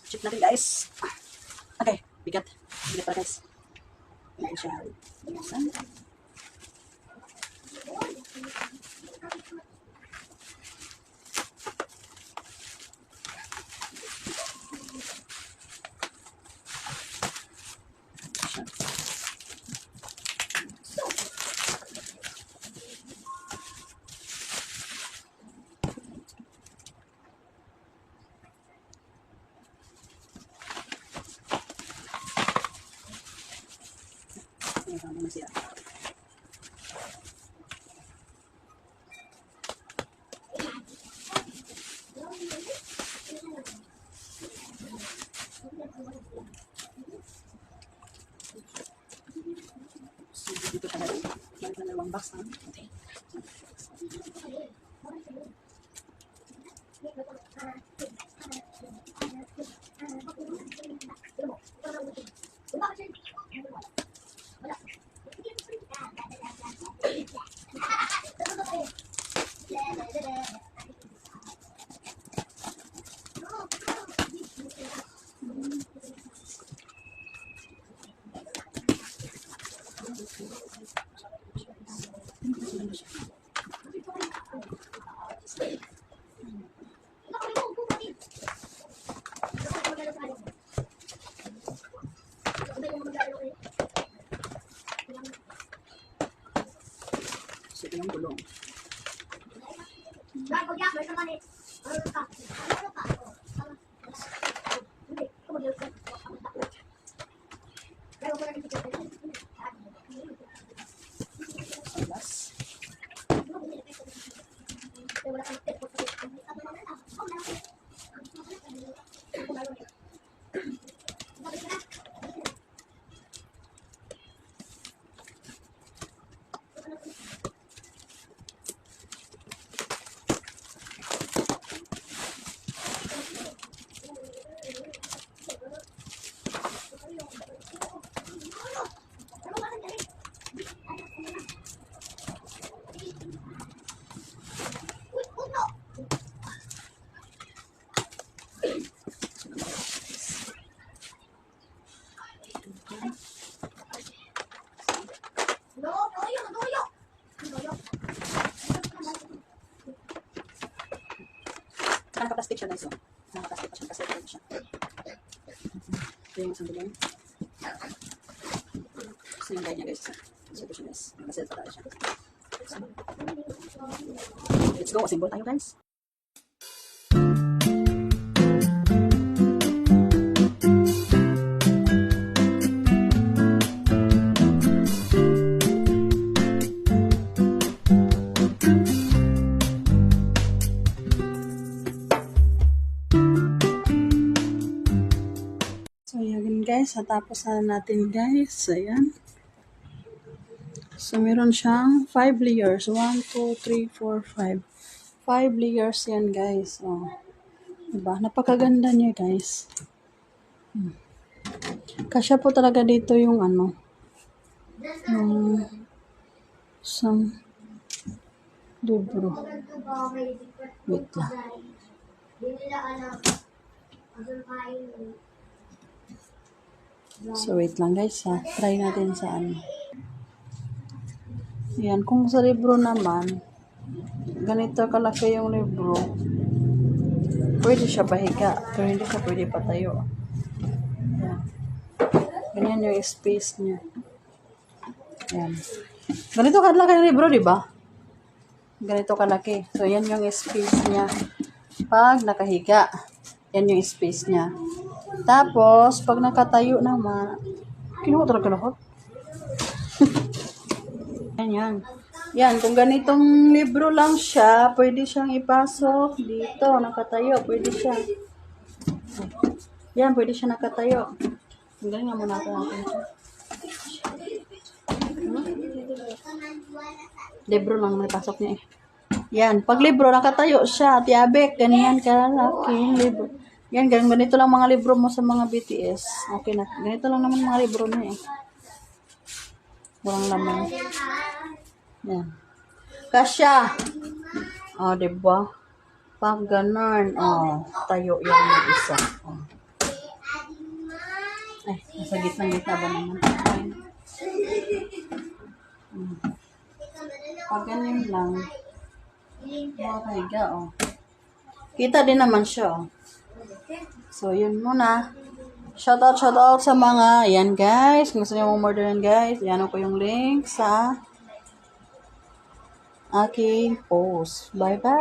Chip natin guys. Okay, bigat. Bigat para guys. Natin siya. Buksan. Ano na siya. So, dito siya guys. Meron na dalawang box na. Okay. So, ito yung gulong. Alas. Naka-plastic siya guys. Oh. Naka-plastic pa siya. Kasi ito siya. Ito yung isang gulong. So yung guide niya guys. So ito siya guys. Naka-set pa tayo siya. So, let's go. Assemble tayo guys. So, ayan guys. Natapos na natin guys. Ayan. So, meron siyang 5 layers. 1, 2, 3, 4, 5. 5 layers yan guys. Oh. Diba? Napakaganda niya guys. Kasya po talaga dito yung ano. Yung isang libro. Wait lang. So, wait lang guys ha. Try natin sa ano. Yan. Kung sa libro naman, ganito kalaki yung libro, pwede siya bahiga. Pero hindi siya pwede patayo. Yan. Ganyan yung space niya. Yan. Ganito kalaki yung libro, di ba? Ganito kalaki. So, yan yung space niya. Pag nakahiga, yan yung space niya. Tapos, pag nakatayo naman, kinuha talaga lahat. Yan. Yan, kung ganitong libro lang siya, pwede siyang ipasok dito, nakatayo, pwede siya. Yan, pwede siya nakatayo. Hanggang nga muna natin siya. Libro lang may pasok niya eh. Yan, pag libro, nakatayo siya, tiyabek, ganyan kalaki yung libro. Yan, ganito lang mga libro mo sa mga BTS. Okay na, ganito lang naman mga libro niya eh. Walang laman. Yan. Kasya. O, diba? Pag ganun, tayo yan yung isa. Sa gitna-gitna ba naman? Fine. Pag ganyan lang, makahiga, oh. Kita din naman siya, oh. So, yun muna. Shout out sa mga, yan guys. Kung gusto nyo umorderan guys, yan ko yung link sa aking post. Bye-bye!